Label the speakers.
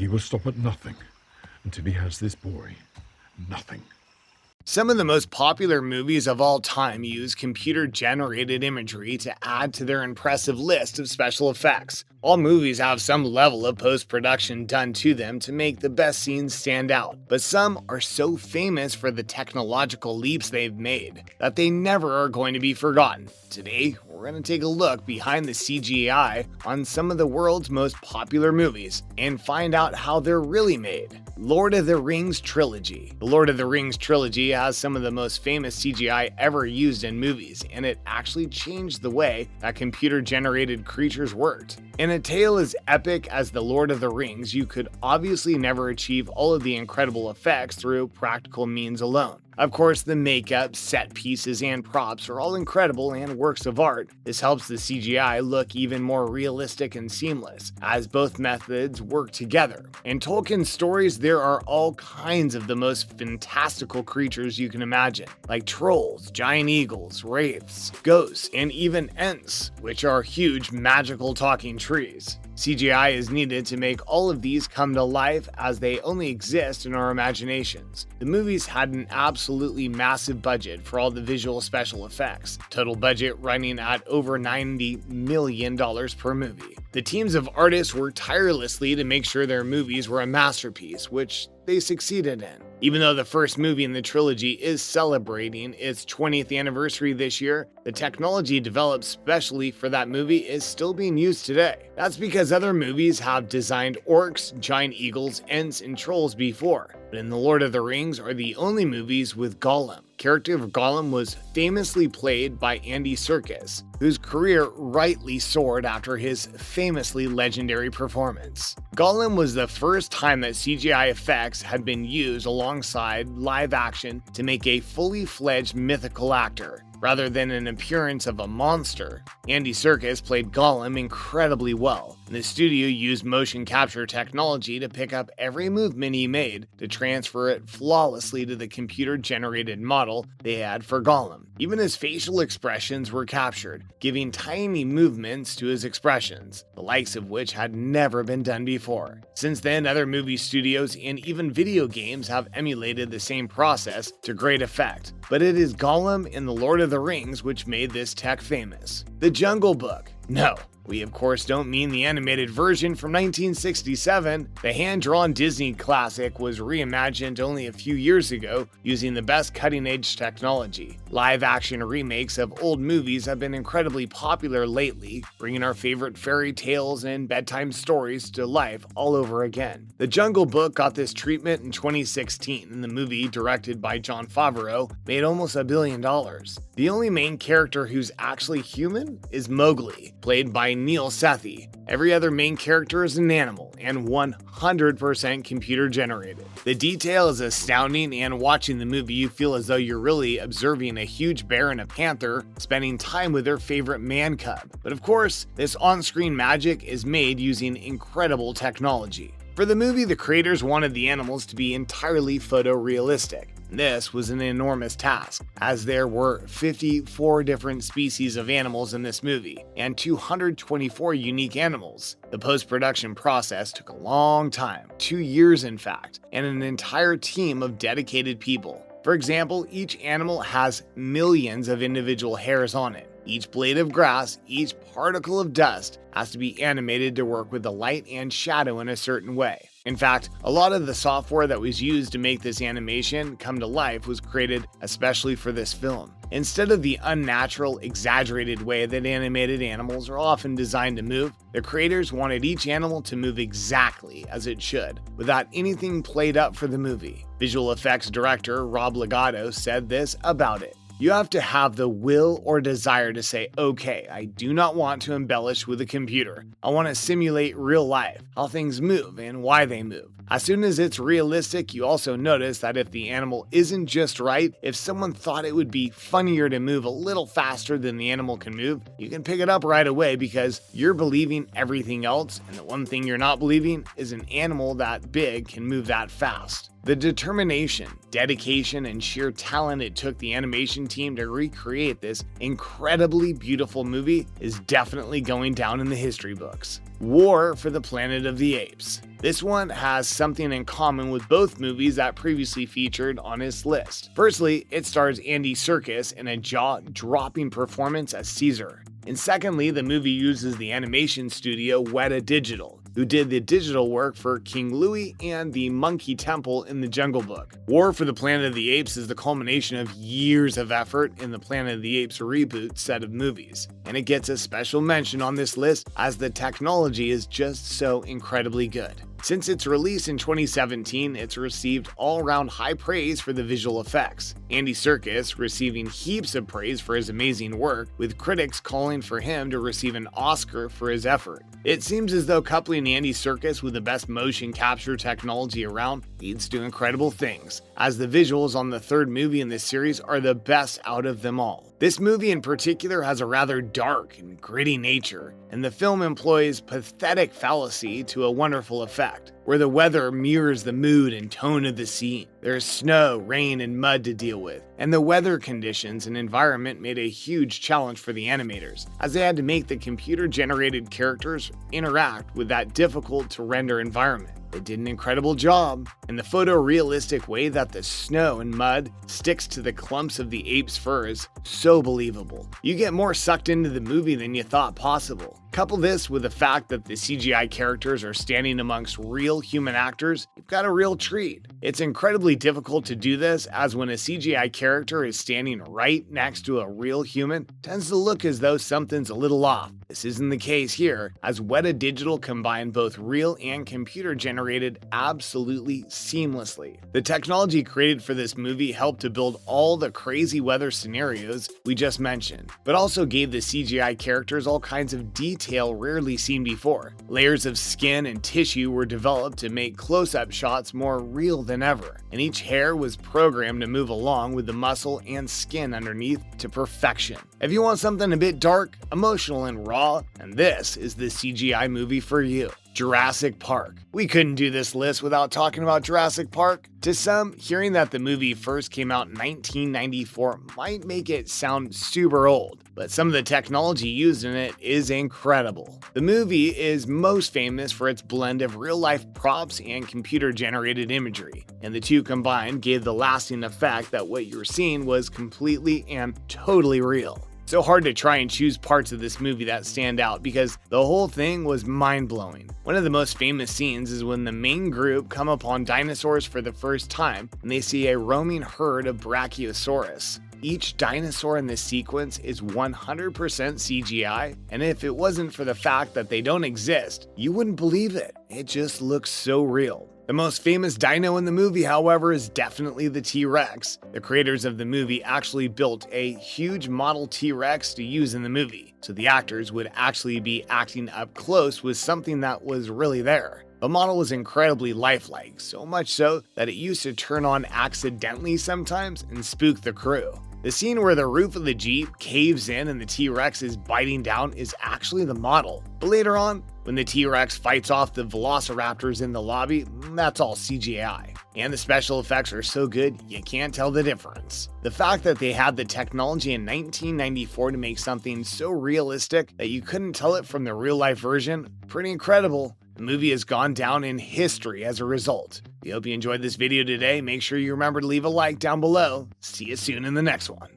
Speaker 1: He will stop at nothing until he has this boy. Nothing.
Speaker 2: Some of the most popular movies of all time use computer-generated imagery to add to their impressive list of special effects. All movies have some level of post-production done to them to make the best scenes stand out, but some are so famous for the technological leaps they've made that they never are going to be forgotten. Today, we're going to take a look behind the CGI on some of the world's most popular movies and find out how they're really made. Lord of the Rings Trilogy. The Lord of the Rings Trilogy has some of the most famous CGI ever used in movies, and it actually changed the way that computer-generated creatures worked. In a tale as epic as The Lord of the Rings, you could obviously never achieve all of the incredible effects through practical means alone. Of course, the makeup, set pieces, and props are all incredible and works of art. This helps the CGI look even more realistic and seamless, as both methods work together. In Tolkien's stories, there are all kinds of the most fantastical creatures you can imagine, like trolls, giant eagles, wraiths, ghosts, and even ents, which are huge magical talking trees. CGI is needed to make all of these come to life, as they only exist in our imaginations. The movies had an absolutely massive budget for all the visual special effects, total budget running at over $90 million per movie. The teams of artists worked tirelessly to make sure their movies were a masterpiece, which they succeeded in. Even though the first movie in the trilogy is celebrating its 20th anniversary this year, the technology developed specially for that movie is still being used today. That's because other movies have designed orcs, giant eagles, ents, and trolls before, but in The Lord of the Rings are the only movies with Gollum. Character of Gollum was famously played by Andy Serkis, whose career rightly soared after his famously legendary performance. Gollum was the first time that CGI effects had been used alongside live action to make a fully fledged mythical actor, rather than an appearance of a monster. Andy Serkis played Gollum incredibly well, and the studio used motion capture technology to pick up every movement he made to transfer it flawlessly to the computer-generated model they had for Gollum. Even his facial expressions were captured, giving tiny movements to his expressions, the likes of which had never been done before. Since then, other movie studios and even video games have emulated the same process to great effect, but it is Gollum in The Lord of the Rings which made this tech famous. The Jungle Book. No, we of course don't mean the animated version from 1967. The hand-drawn Disney classic was reimagined only a few years ago using the best cutting-edge technology. Live-action remakes of old movies have been incredibly popular lately, bringing our favorite fairy tales and bedtime stories to life all over again. The Jungle Book got this treatment in 2016, and the movie, directed by Jon Favreau, made almost $1 billion. The only main character who's actually human is Mowgli, played by Neil Sethi. Every other main character is an animal, and 100% computer generated. The detail is astounding, and watching the movie you feel as though you're really observing a huge bear and a panther spending time with their favorite man cub. But of course, this on-screen magic is made using incredible technology. For the movie, the creators wanted the animals to be entirely photorealistic. This was an enormous task, as there were 54 different species of animals in this movie, and 224 unique animals. The post-production process took a long time, 2 years in fact, and an entire team of dedicated people. For example, each animal has millions of individual hairs on it. Each blade of grass, each particle of dust has to be animated to work with the light and shadow in a certain way. In fact, a lot of the software that was used to make this animation come to life was created especially for this film. Instead of the unnatural, exaggerated way that animated animals are often designed to move, the creators wanted each animal to move exactly as it should, without anything played up for the movie. Visual effects director Rob Legato said this about it: "You have to have the will or desire to say, okay, I do not want to embellish with a computer. I want to simulate real life, how things move and why they move. As soon as it's realistic, you also notice that if the animal isn't just right, if someone thought it would be funnier to move a little faster than the animal can move, you can pick it up right away because you're believing everything else, and the one thing you're not believing is an animal that big can move that fast." The determination, dedication, and sheer talent it took the animation team to recreate this incredibly beautiful movie is definitely going down in the history books. War for the Planet of the Apes. This one has something in common with both movies that previously featured on his list. Firstly, it stars Andy Serkis in a jaw-dropping performance as Caesar. And secondly, the movie uses the animation studio Weta Digital, who did the digital work for King Louie and the Monkey Temple in the Jungle Book. War for the Planet of the Apes is the culmination of years of effort in the Planet of the Apes reboot set of movies, and it gets a special mention on this list as the technology is just so incredibly good. Since its release in 2017, it's received all-around high praise for the visual effects. Andy Serkis receiving heaps of praise for his amazing work, with critics calling for him to receive an Oscar for his effort. It seems as though coupling Andy Serkis with the best motion capture technology around leads to incredible things, as the visuals on the third movie in this series are the best out of them all. This movie in particular has a rather dark and gritty nature, and the film employs pathetic fallacy to a wonderful effect, where the weather mirrors the mood and tone of the scene. There's snow, rain, and mud to deal with, and the weather conditions and environment made a huge challenge for the animators, as they had to make the computer-generated characters interact with that difficult-to-render environment. They did an incredible job, in the photorealistic way that the snow and mud sticks to the clumps of the ape's fur is so believable. You get more sucked into the movie than you thought possible. Couple this with the fact that the CGI characters are standing amongst real human actors, you've got a real treat. It's incredibly difficult to do this, as when a CGI character is standing right next to a real human, it tends to look as though something's a little off. This isn't the case here, as Weta Digital combined both real and computer generated absolutely seamlessly. The technology created for this movie helped to build all the crazy weather scenarios we just mentioned, but also gave the CGI characters all kinds of detail rarely seen before. Layers of skin and tissue were developed to make close-up shots more real than ever, and each hair was programmed to move along with the muscle and skin underneath to perfection. If you want something a bit dark, emotional, and raw, and this is the CGI movie for you. Jurassic Park. We couldn't do this list without talking about Jurassic Park. To some, hearing that the movie first came out in 1994 might make it sound super old, but some of the technology used in it is incredible. The movie is most famous for its blend of real-life props and computer-generated imagery, and the two combined gave the lasting effect that what you're seeing was completely and totally real. So hard to try and choose parts of this movie that stand out because the whole thing was mind-blowing. One of the most famous scenes is when the main group come upon dinosaurs for the first time and they see a roaming herd of Brachiosaurus. Each dinosaur in this sequence is 100% CGI, and if it wasn't for the fact that they don't exist, you wouldn't believe it. It just looks so real. The most famous dino in the movie, however, is definitely the T-Rex. The creators of the movie actually built a huge model T-Rex to use in the movie, so the actors would actually be acting up close with something that was really there. The model was incredibly lifelike, so much so that it used to turn on accidentally sometimes and spook the crew. The scene where the roof of the Jeep caves in and the T-Rex is biting down is actually the model. But later on, when the T-Rex fights off the velociraptors in the lobby, that's all CGI. And the special effects are so good, you can't tell the difference. The fact that they had the technology in 1994 to make something so realistic that you couldn't tell it from the real-life version, pretty incredible. The movie has gone down in history as a result. We hope you enjoyed this video today. Make sure you remember to leave a like down below. See you soon in the next one.